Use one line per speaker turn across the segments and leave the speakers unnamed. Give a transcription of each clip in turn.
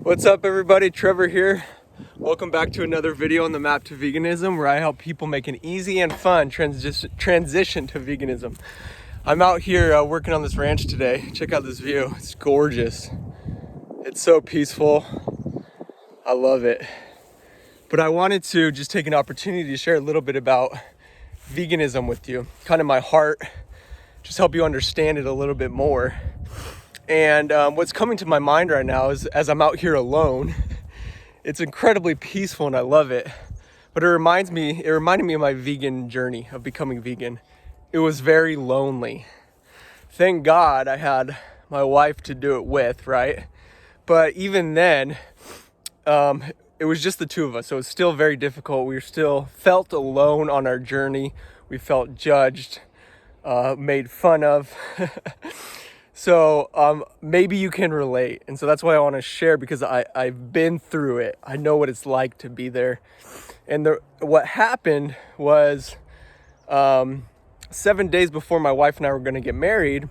What's up, everybody? Trevor here. Welcome back to another video on the map to veganism, where I help people make an easy and fun transition to veganism. I'm out here working on this ranch today. Check out this view. It's gorgeous. It's so peaceful. I love it. But I wanted to just take an opportunity to share a little bit about veganism with you, kind of my heart, just help you understand it a little bit more. And what's coming to my mind right now is, as I'm out here alone, it's incredibly peaceful and I love it. But it reminded me of my vegan journey of becoming vegan. It was very lonely. Thank God I had my wife to do it with, right? But even then, it was just the two of us. So it was still very difficult. We still felt alone on our journey. We felt judged, made fun of. So maybe you can relate. And so that's why I want to share, because I've been through it. I know what it's like to be there. And what happened was 7 days before my wife and I were going to get married,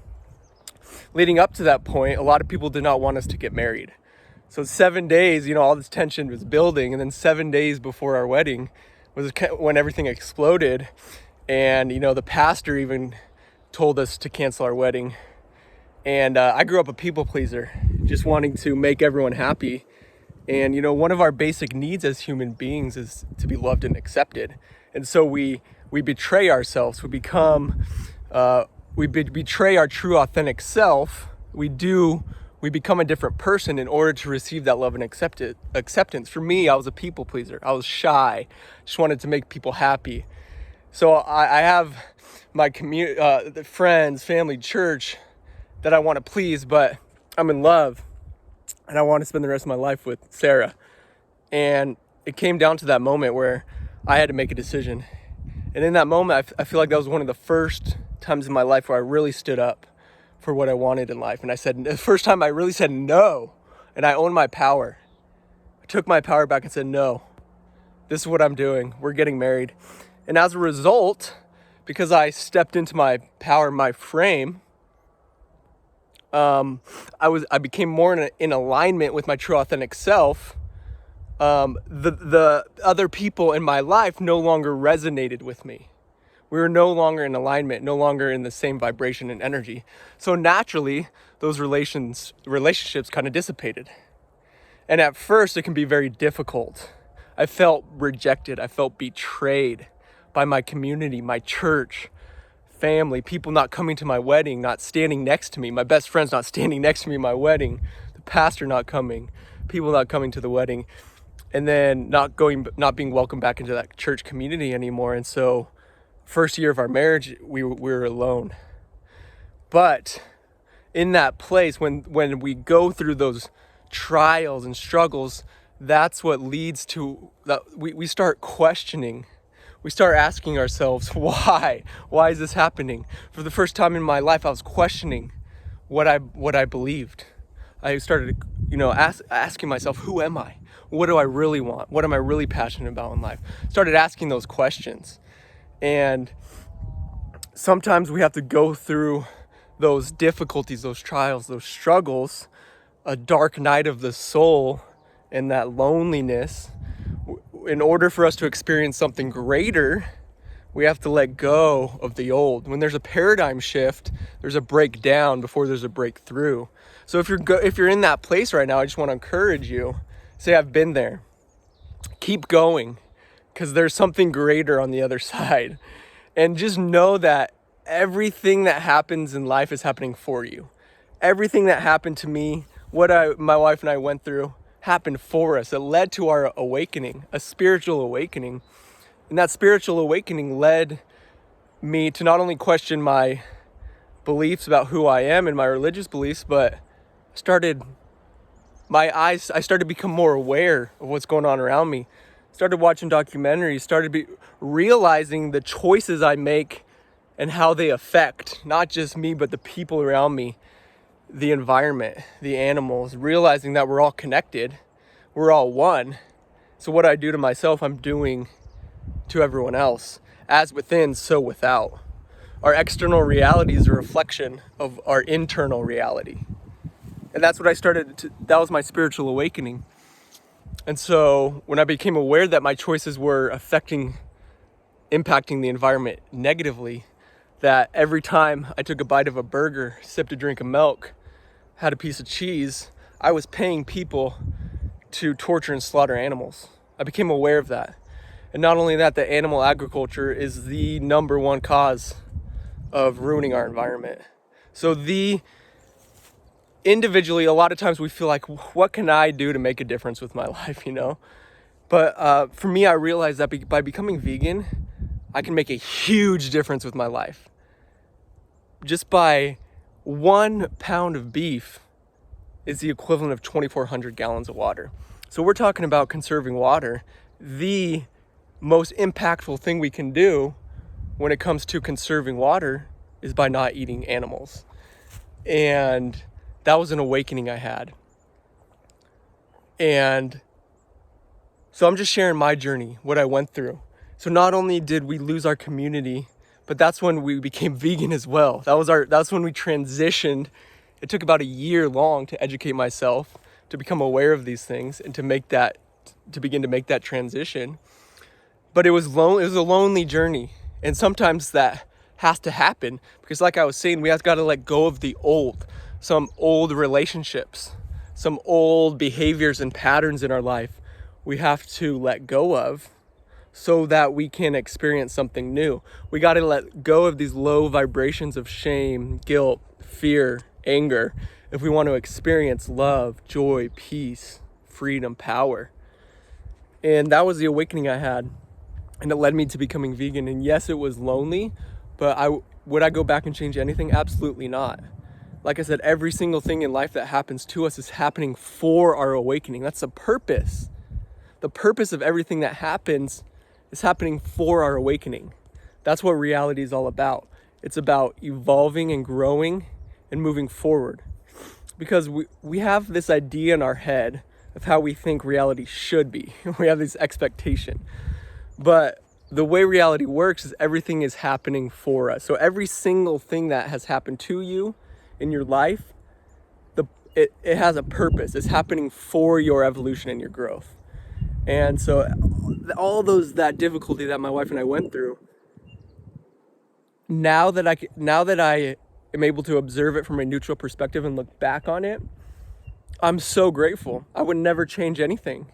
leading up to that point, a lot of people did not want us to get married. So 7 days, all this tension was building. And then 7 days before our wedding was when everything exploded. And, the pastor even told us to cancel our wedding. And I grew up a people pleaser, just wanting to make everyone happy. And, one of our basic needs as human beings is to be loved and accepted. And so we betray ourselves. We betray our true authentic self. We become a different person in order to receive that love and acceptance. For me, I was a people pleaser. I was shy, just wanted to make people happy. So I have my community, friends, family, church, that I want to please, but I'm in love and I want to spend the rest of my life with Sarah. And it came down to that moment where I had to make a decision. And in that moment, I feel like that was one of the first times in my life where I really stood up for what I wanted in life. And the first time I really said no, and I owned my power. I took my power back and said, no, this is what I'm doing. We're getting married. And as a result, because I stepped into my power, my frame, I became more in alignment with my true authentic self. The other people in my life no longer resonated with me. We were no longer in alignment, no longer in the same vibration and energy. So naturally, those relationships kind of dissipated. And at first, it can be very difficult. I felt rejected. I felt betrayed by my community, my church, family, people not coming to my wedding, not standing next to me, my best friends not standing next to me at my wedding, the pastor not coming, people not coming to the wedding, and then not being welcomed back into that church community anymore. And so first year of our marriage, we were alone. But in that place, when we go through those trials and struggles, that's what leads to that we start questioning. We start asking ourselves, why? Why is this happening? For the first time in my life, I was questioning what I believed. I started, asking myself, who am I? What do I really want? What am I really passionate about in life? Started asking those questions. And sometimes we have to go through those difficulties, those trials, those struggles, a dark night of the soul, and that loneliness. In order for us to experience something greater, we have to let go of the old. When there's a paradigm shift, there's a breakdown before there's a breakthrough. So if you're in that place right now, I just want to encourage you. Say, I've been there. Keep going, because there's something greater on the other side. And just know that everything that happens in life is happening for you. Everything that happened to me, my wife and I went through, happened for us. It led to our awakening, a spiritual awakening. And that spiritual awakening led me to not only question my beliefs about who I am and my religious beliefs, but I started to become more aware of what's going on around me. Started watching documentaries, started realizing the choices I make and how they affect not just me, but the people around me, the environment, the animals, realizing that we're all connected, we're all one. So what I do to myself, I'm doing to everyone else. As within, so without. Our external reality is a reflection of our internal reality. And that's what that was my spiritual awakening. And so when I became aware that my choices were impacting the environment negatively, that every time I took a bite of a burger, sipped a drink of milk, had a piece of cheese, I was paying people to torture and slaughter animals. I became aware of that. And not only that, the animal agriculture is the number one cause of ruining our environment. So individually, a lot of times we feel like, what can I do to make a difference with my life, But for me, I realized that by becoming vegan, I can make a huge difference with my life. Just by 1 pound of beef is the equivalent of 2,400 gallons of water. So we're talking about conserving water. The most impactful thing we can do when it comes to conserving water is by not eating animals. And that was an awakening I had. And so I'm just sharing my journey, what I went through. So not only did we lose our community, but that's when we became vegan as well. That's when we transitioned. It took about a year long to educate myself, to become aware of these things, and to begin to make that transition. But it was a lonely journey. And sometimes that has to happen because, like I was saying, we have got to let go of some old relationships, some old behaviors and patterns in our life we have to let go of so that we can experience something new. We got to let go of these low vibrations of shame, guilt, fear, anger, if we want to experience love, joy, peace, freedom, power. And that was the awakening I had. And it led me to becoming vegan. And yes, it was lonely, but would I go back and change anything? Absolutely not. Like I said, every single thing in life that happens to us is happening for our awakening. That's the purpose. The purpose of everything that happens is happening for our awakening. That's what reality is all about. It's about evolving and growing and moving forward. Because we have this idea in our head of how we think reality should be. We have this expectation. But the way reality works is everything is happening for us. So every single thing that has happened to you in your life, it has a purpose. It's happening for your evolution and your growth. And so all that difficulty that my wife and I went through, now that I am able to observe it from a neutral perspective and look back on it, I'm so grateful. I would never change anything.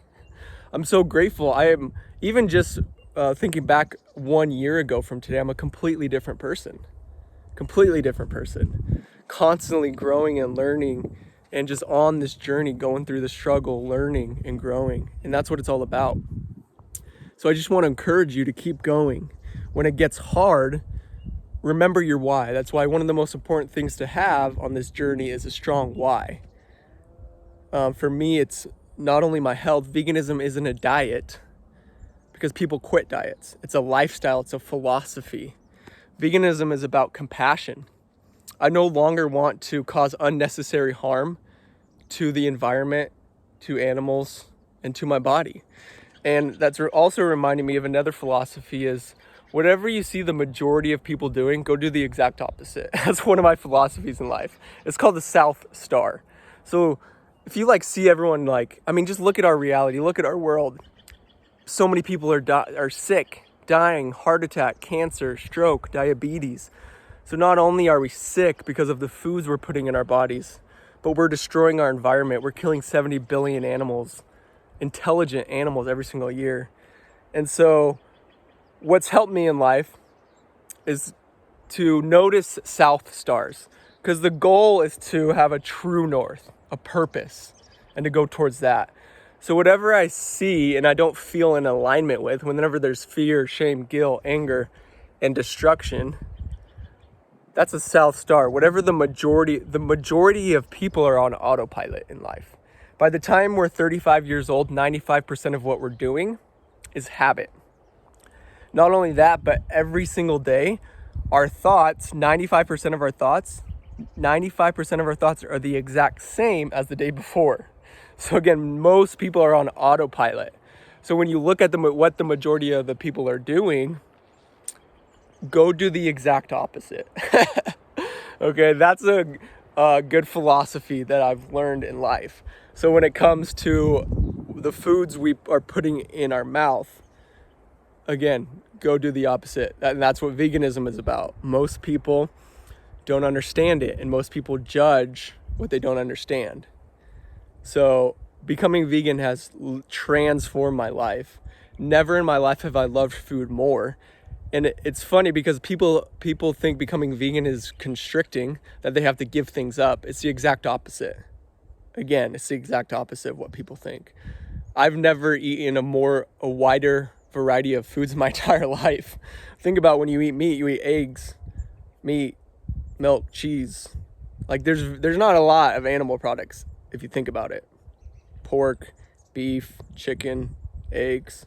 I'm so grateful. I am, even just thinking back 1 year ago from today, I'm a completely different person. Constantly growing and learning, and just on this journey, going through the struggle, learning and growing. And that's what it's all about. So I just want to encourage you to keep going. When it gets hard, remember your why. That's why one of the most important things to have on this journey is a strong why. For me, it's not only my health. Veganism isn't a diet because people quit diets. It's a lifestyle. It's a philosophy. Veganism is about compassion. I no longer want to cause unnecessary harm to the environment, to animals, and to my body. And that's also reminding me of another philosophy is whatever you see the majority of people doing, go do the exact opposite. That's one of my philosophies in life. It's called the South Star. So if you see everyone just look at our reality, look at our world. So many people are sick, dying, heart attack, cancer, stroke, diabetes. So not only are we sick because of the foods we're putting in our bodies, but we're destroying our environment. We're killing 70 billion animals, intelligent animals every single year. And so what's helped me in life is to notice South Stars, because the goal is to have a true north, a purpose, and to go towards that. So whatever I see and I don't feel in alignment with, whenever there's fear, shame, guilt, anger, and destruction, that's a South Star. Whatever the majority of people are on autopilot in life. By the time we're 35 years old, 95% of what we're doing is habit. Not only that, but every single day, our thoughts, 95% of our thoughts are the exact same as the day before. So again, most people are on autopilot. So when you look at what the majority of the people are doing, go do the exact opposite. Okay, that's a good philosophy that I've learned in life. So when it comes to the foods we are putting in our mouth, again, go do the opposite. And that's what veganism is about. Most people don't understand it, and most people judge what they don't understand. So becoming vegan has transformed my life. Never in my life have I loved food more. And it's funny because people think becoming vegan is constricting, that they have to give things up. It's the exact opposite. Again, it's the exact opposite of what people think. I've never eaten a wider variety of foods in my entire life. Think about when you eat meat, you eat eggs, meat, milk, cheese. Like there's not a lot of animal products if you think about it. Pork, beef, chicken, eggs.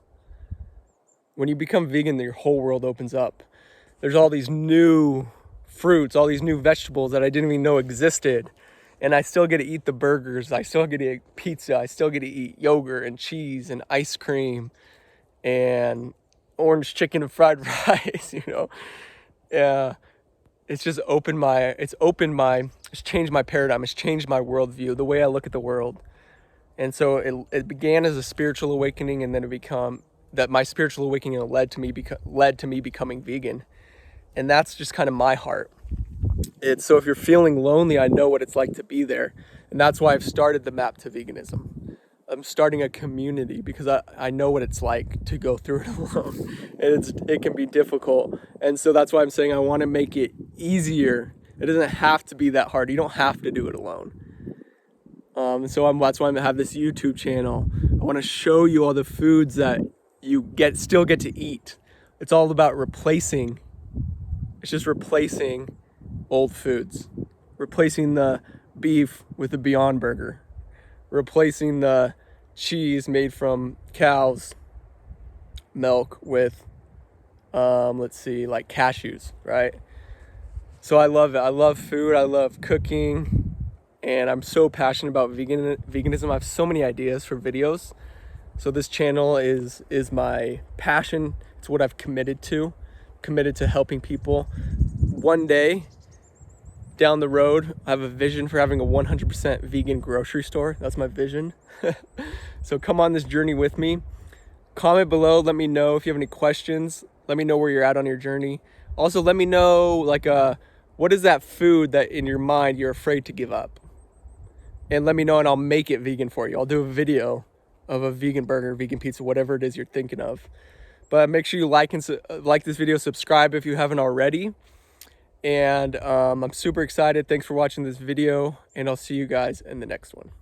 When you become vegan, your whole world opens up. There's all these new fruits, all these new vegetables that I didn't even know existed. And I still get to eat the burgers. I still get to eat pizza. I still get to eat yogurt and cheese and ice cream and orange chicken and fried rice, you know. Yeah. It's just it's changed my paradigm. It's changed my worldview, the way I look at the world. And so it began as a spiritual awakening, and then my spiritual awakening led to me becoming vegan. And that's just kind of my heart. So if you're feeling lonely, I know what it's like to be there. And that's why I've started the Map to Veganism. I'm starting a community because I know what it's like to go through it alone. And it can be difficult. And so that's why I'm saying I want to make it easier. It doesn't have to be that hard. You don't have to do it alone. That's why I have this YouTube channel. I want to show you all the foods that you still get to eat. It's all about replacing. It's just replacing old foods. Replacing the beef with a Beyond Burger. Replacing the cheese made from cows' milk with, like cashews, right? So I love it. I love food. I love cooking. And I'm so passionate about veganism. I have so many ideas for videos. So this channel is my passion. It's what I've committed to helping people. One day down the road, I have a vision for having a 100% vegan grocery store. That's my vision. So come on this journey with me. Comment below. Let me know if you have any questions. Let me know where you're at on your journey. Also, let me know what is that food that in your mind you're afraid to give up? And let me know, and I'll make it vegan for you. I'll do a video of a vegan burger, vegan pizza, whatever it is you're thinking of. But make sure you like this video, subscribe if you haven't already. And I'm super excited. Thanks for watching this video, and I'll see you guys in the next one.